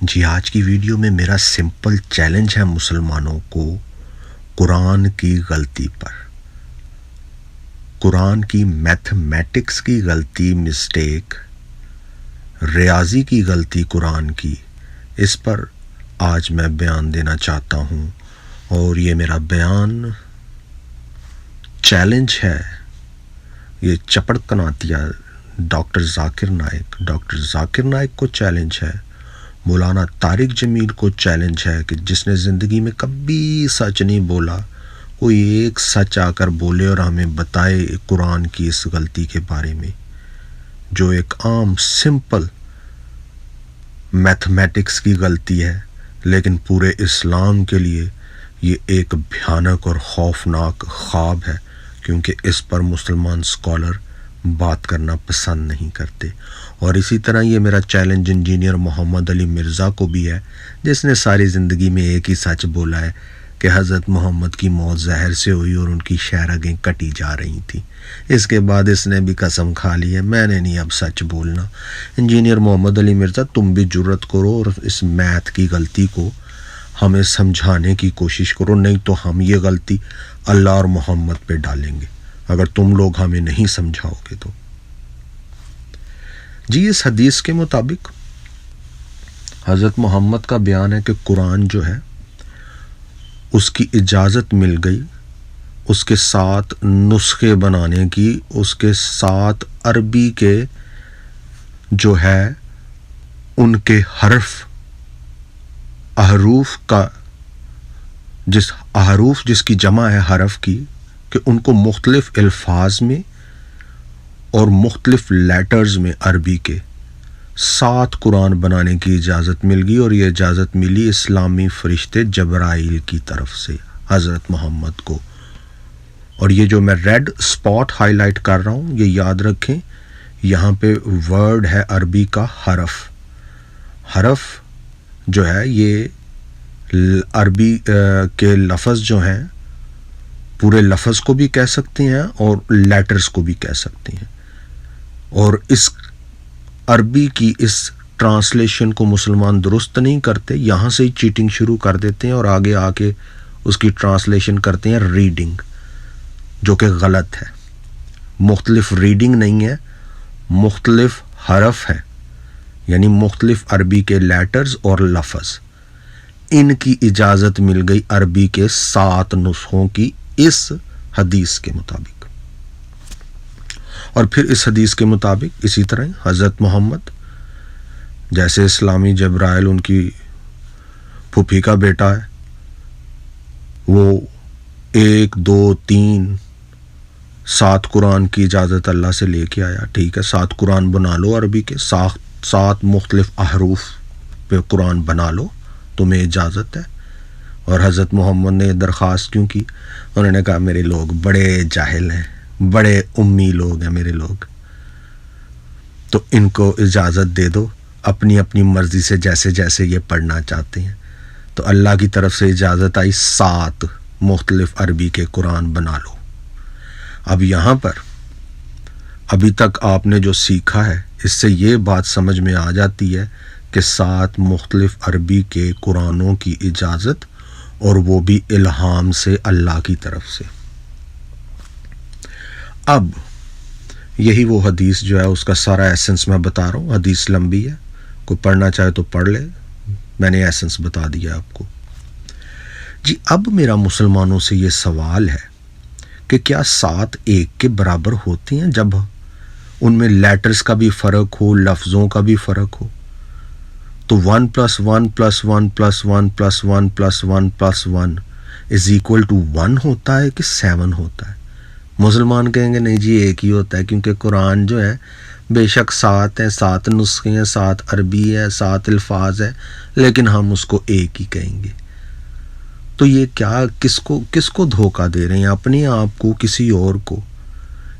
جی آج کی ویڈیو میں میرا سمپل چیلنج ہے مسلمانوں کو قرآن کی غلطی پر، قرآن کی میتھمیٹکس کی غلطی، مسٹیک، ریاضی کی غلطی قرآن کی، اس پر آج میں بیان دینا چاہتا ہوں۔ اور یہ میرا بیان چیلنج ہے، یہ چپڑ کناتیا ڈاکٹر ذاکر نائک کو چیلنج ہے، مولانا طارق جمیل کو چیلنج ہے کہ جس نے زندگی میں کبھی سچ نہیں بولا، کوئی ایک سچ آ کر بولے اور ہمیں بتائے قرآن کی اس غلطی کے بارے میں، جو ایک عام سمپل میتھمیٹکس کی غلطی ہے، لیکن پورے اسلام کے لیے یہ ایک بھیانک اور خوفناک خواب ہے، کیونکہ اس پر مسلمان سکولر بات کرنا پسند نہیں کرتے۔ اور اسی طرح یہ میرا چیلنج انجینئر محمد علی مرزا کو بھی ہے، جس نے ساری زندگی میں ایک ہی سچ بولا ہے کہ حضرت محمد کی موت زہر سے ہوئی اور ان کی شہرگیں کٹی جا رہی تھیں۔ اس کے بعد اس نے بھی قسم کھا لی ہے میں نے نہیں اب سچ بولنا۔ انجینئر محمد علی مرزا، تم بھی جرت کرو اور اس میتھ کی غلطی کو ہمیں سمجھانے کی کوشش کرو، نہیں تو ہم یہ غلطی اللہ اور محمد پہ ڈالیں گے اگر تم لوگ ہمیں نہیں سمجھاؤ گے تو۔ جی اس حدیث کے مطابق حضرت محمد کا بیان ہے کہ قرآن جو ہے اس کی اجازت مل گئی اس کے 7 نسخے بنانے کی، اس کے 7 عربی کے جو ہے ان کے احروف کا جس کی جمع ہے حرف کی، کہ ان کو مختلف الفاظ میں اور مختلف لیٹرز میں عربی کے 7 قرآن بنانے کی اجازت مل گئی، اور یہ اجازت ملی اسلامی فرشتے جبرائیل کی طرف سے حضرت محمد کو۔ اور یہ جو میں ریڈ سپاٹ ہائی لائٹ کر رہا ہوں، یہ یاد رکھیں، یہاں پہ ورڈ ہے عربی کا حرف جو ہے یہ عربی کے لفظ جو ہیں پورے لفظ کو بھی کہہ سکتے ہیں اور لیٹرز کو بھی کہہ سکتے ہیں، اور اس عربی کی اس ٹرانسلیشن کو مسلمان درست نہیں کرتے، یہاں سے ہی چیٹنگ شروع کر دیتے ہیں اور آگے آ کے اس کی ٹرانسلیشن کرتے ہیں ریڈنگ، جو کہ غلط ہے۔ مختلف ریڈنگ نہیں ہے، مختلف حرف ہے، یعنی مختلف عربی کے لیٹرز اور لفظ، ان کی اجازت مل گئی عربی کے 7 نسخوں کی اس حدیث کے مطابق۔ اور پھر اس حدیث کے مطابق اسی طرح حضرت محمد جیسے اسلامی جبرائیل ان کی پھوپھی کا بیٹا ہے، وہ 1 2 3 7 قرآن کی اجازت اللہ سے لے کے آیا، ٹھیک ہے 7 قرآن بنا لو عربی کے، 7 مختلف احروف پہ قرآن بنا لو، تمہیں اجازت ہے۔ اور حضرت محمد نے درخواست کیوں کی؟ انہوں نے کہا میرے لوگ بڑے جاہل ہیں، بڑے امی لوگ ہیں میرے لوگ، تو ان کو اجازت دے دو اپنی اپنی مرضی سے جیسے جیسے یہ پڑھنا چاہتے ہیں۔ تو اللہ کی طرف سے اجازت آئی 7 مختلف عربی کے قرآن بنا لو۔ اب یہاں پر ابھی تک آپ نے جو سیکھا ہے اس سے یہ بات سمجھ میں آ جاتی ہے کہ 7 مختلف عربی کے قرآنوں کی اجازت، اور وہ بھی الہام سے اللہ کی طرف سے۔ اب یہی وہ حدیث جو ہے اس کا سارا ایسنس میں بتا رہا ہوں، حدیث لمبی ہے، کوئی پڑھنا چاہے تو پڑھ لے، میں نے ایسنس بتا دیا آپ کو۔ جی اب میرا مسلمانوں سے یہ سوال ہے کہ کیا 7 1 کے برابر ہوتے ہیں جب ان میں لیٹرز کا بھی فرق ہو، لفظوں کا بھی فرق ہو؟ تو 1 + 1 + 1 + 1 + 1 + 1 + 1 = 1 ہوتا ہے کہ 7 ہوتا ہے؟ مسلمان کہیں گے نہیں جی ایک ہی ہوتا ہے، کیونکہ قرآن جو ہے بے شک 7 ہیں، 7 نسخے ہیں، 7 عربی ہے، 7 الفاظ ہے، لیکن ہم اس کو ایک ہی کہیں گے۔ تو یہ کیا کس کو دھوکہ دے رہے ہیں؟ اپنے آپ کو، کسی اور کو؟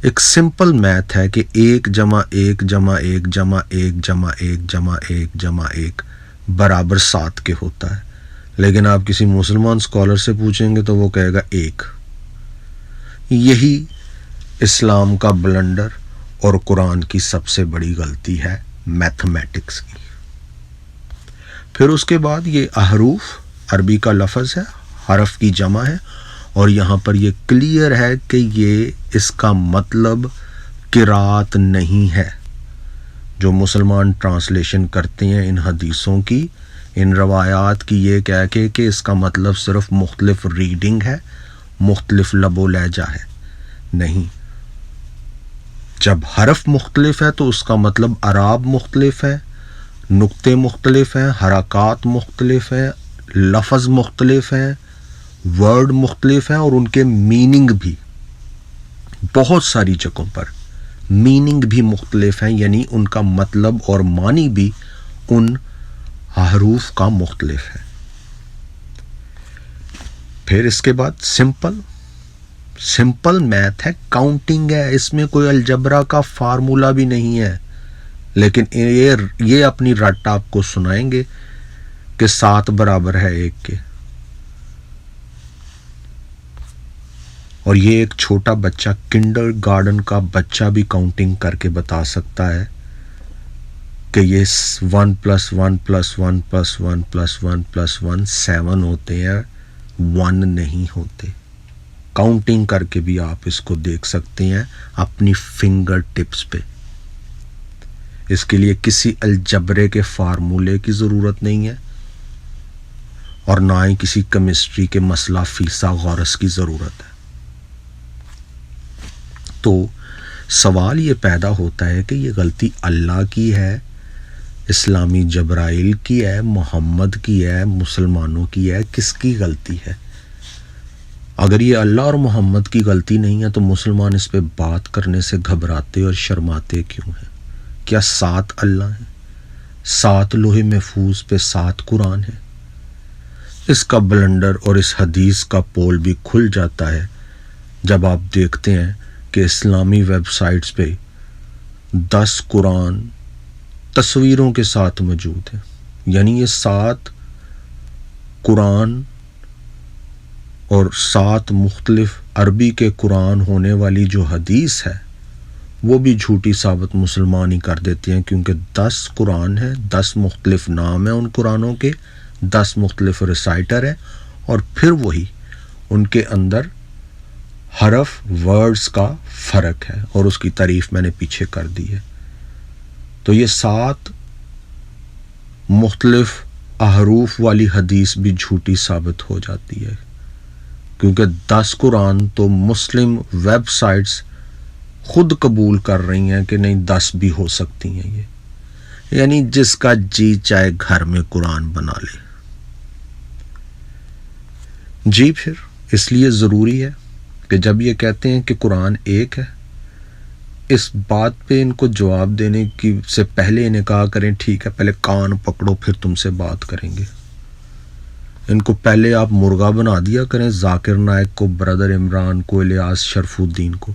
ایک سمپل میتھ ہے کہ 1 + 1 + 1 + 1 + 1 + 1 + 1 برابر 7 کے ہوتا ہے، لیکن آپ کسی مسلمان سکولر سے پوچھیں گے تو وہ کہے گا 1۔ یہی اسلام کا بلنڈر اور قرآن کی سب سے بڑی غلطی ہے میتھمیٹکس کی۔ پھر اس کے بعد یہ احروف عربی کا لفظ ہے، حرف کی جمع ہے، اور یہاں پر یہ کلیئر ہے کہ یہ اس کا مطلب قرات نہیں ہے۔ جو مسلمان ٹرانسلیشن کرتے ہیں ان حدیثوں کی، ان روایات کی، یہ کہہ کے کہ اس کا مطلب صرف مختلف ریڈنگ ہے، مختلف لب و لہجہ ہے، نہیں۔ جب حرف مختلف ہے تو اس کا مطلب اعراب مختلف ہے، نقطے مختلف ہیں، حرکات مختلف ہیں، لفظ مختلف ہیں، ورڈ مختلف ہیں، اور ان کے میننگ بھی بہت ساری جگہوں پر میننگ بھی مختلف ہیں، یعنی ان کا مطلب اور معنی بھی ان حروف کا مختلف ہے۔ پھر اس کے بعد سمپل میتھ ہے، کاؤنٹنگ ہے، اس میں کوئی الجبرا کا فارمولا بھی نہیں ہے، لیکن یہ اپنی رٹ آپ کو سنائیں گے کہ 7 برابر ہے 1 کے، اور یہ ایک چھوٹا بچہ، کنڈر گارڈن کا بچہ بھی کاؤنٹنگ کر کے بتا سکتا ہے کہ یہ 1 + 1 + 1 + 1 + 1 + 1 7 ہوتے ہیں، 1 نہیں ہوتے۔ کاؤنٹنگ کر کے بھی آپ اس کو دیکھ سکتے ہیں اپنی فنگر ٹپس پہ۔ اس کے لیے کسی الجبرے کے فارمولے کی ضرورت نہیں ہے، اور نہ ہی کسی کیمسٹری کے مسئلہ فیسا غورس کی ضرورت ہے۔ تو سوال یہ پیدا ہوتا ہے کہ یہ غلطی اللہ کی ہے، اسلامی جبرائیل کی ہے، محمد کی ہے، مسلمانوں کی ہے، کس کی غلطی ہے؟ اگر یہ اللہ اور محمد کی غلطی نہیں ہے تو مسلمان اس پہ بات کرنے سے گھبراتے اور شرماتے کیوں ہیں؟ کیا 7 اللہ ہیں؟ 7 لوح محفوظ پہ 7 قرآن ہیں؟ اس کا بلنڈر اور اس حدیث کا پول بھی کھل جاتا ہے جب آپ دیکھتے ہیں کہ اسلامی ویب سائٹس پہ 10 قرآن تصویروں کے ساتھ موجود ہیں، یعنی یہ 7 قرآن اور 7 مختلف عربی کے قرآن ہونے والی جو حدیث ہے وہ بھی جھوٹی ثابت مسلمان ہی کر دیتے ہیں، کیونکہ 10 قرآن ہیں، 10 مختلف نام ہیں ان قرآنوں کے، 10 مختلف ریسائٹر ہیں، اور پھر وہی ان کے اندر حرف ورڈز کا فرق ہے، اور اس کی تعریف میں نے پیچھے کر دی ہے۔ تو یہ 7 مختلف احروف والی حدیث بھی جھوٹی ثابت ہو جاتی ہے، کیونکہ 10 قرآن تو مسلم ویب سائٹس خود قبول کر رہی ہیں کہ نہیں 10 بھی ہو سکتی ہیں، یہ یعنی جس کا جی چاہے گھر میں قرآن بنا لے۔ جی پھر اس لیے ضروری ہے کہ جب یہ کہتے ہیں کہ قرآن ایک ہے، اس بات پہ ان کو جواب دینے کی سے پہلے انہیں کہا کریں ٹھیک ہے پہلے کان پکڑو پھر تم سے بات کریں گے۔ ان کو پہلے آپ مرغا بنا دیا کریں، ذاکر نائک کو، برادر عمران کو، الیاس شرف الدین کو،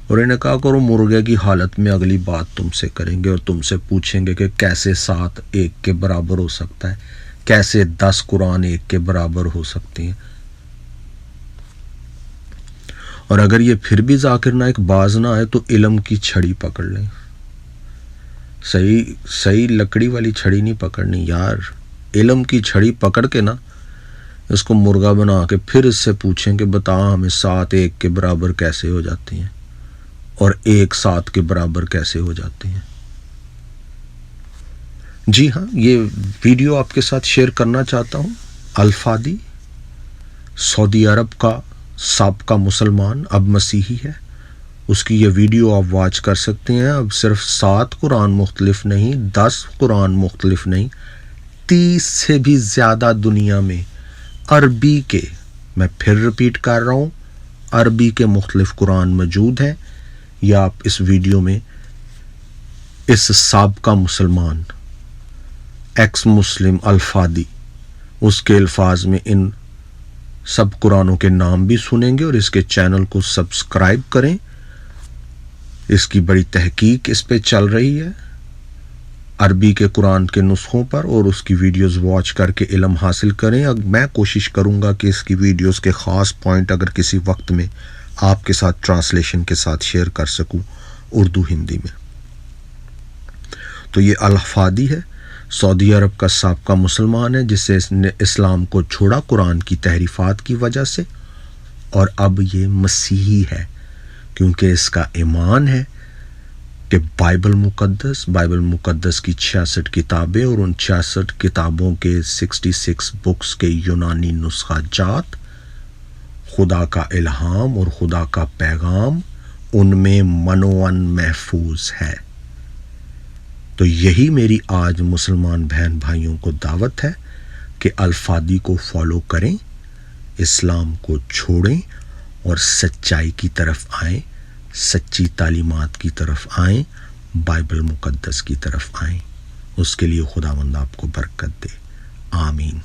اور انہیں کہا کرو مرغے کی حالت میں اگلی بات تم سے کریں گے اور تم سے پوچھیں گے کہ کیسے 7 1 کے برابر ہو سکتا ہے، کیسے 10 قرآن 1 کے برابر ہو سکتے ہیں۔ اور اگر یہ پھر بھی ذاکر نائک باز نہ آئے تو علم کی چھڑی پکڑ لیں، صحیح لکڑی والی چھڑی نہیں پکڑنی یار، علم کی چھڑی پکڑ کے نا اس کو مرغا بنا کے پھر اس سے پوچھیں کہ بتا ہمیں 7 1 کے برابر کیسے ہو جاتے ہیں اور 1 7 کے برابر کیسے ہو جاتے ہیں۔ جی ہاں، یہ ویڈیو آپ کے ساتھ شیئر کرنا چاہتا ہوں۔ الفادی سعودی عرب کا سابقہ مسلمان، اب مسیحی ہے، اس کی یہ ویڈیو آپ واچ کر سکتے ہیں۔ اب صرف 7 قرآن مختلف نہیں، 10 قرآن مختلف نہیں، 30 سے بھی زیادہ دنیا میں عربی کے، میں پھر ریپیٹ کر رہا ہوں، عربی کے مختلف قرآن موجود ہیں۔ یا آپ اس ویڈیو میں اس سابقہ مسلمان ایکس مسلم الفادی، اس کے الفاظ میں ان سب قرآنوں کے نام بھی سنیں گے، اور اس کے چینل کو سبسکرائب کریں۔ اس کی بڑی تحقیق اس پہ چل رہی ہے عربی کے قرآن کے نسخوں پر، اور اس کی ویڈیوز واچ کر کے علم حاصل کریں۔ میں کوشش کروں گا کہ اس کی ویڈیوز کے خاص پوائنٹ اگر کسی وقت میں آپ کے ساتھ ٹرانسلیشن کے ساتھ شیئر کر سکوں اردو ہندی میں۔ تو یہ الفادی ہے، سعودی عرب کا سابقہ مسلمان ہے جس سے اس نے اسلام کو چھوڑا قرآن کی تحریفات کی وجہ سے، اور اب یہ مسیحی ہے کیونکہ اس کا ایمان ہے کہ بائبل مقدس کی 66 کتابیں اور ان 66 کتابوں کے 66 بکس کے یونانی نسخہ جات خدا کا الہام اور خدا کا پیغام ان میں منوان محفوظ ہے۔ تو یہی میری آج مسلمان بہن بھائیوں کو دعوت ہے کہ الفادی کو فالو کریں، اسلام کو چھوڑیں اور سچائی کی طرف آئیں، سچی تعلیمات کی طرف آئیں، بائبل مقدس کی طرف آئیں۔ اس کے لیے خداوند آپ کو برکت دے، آمین۔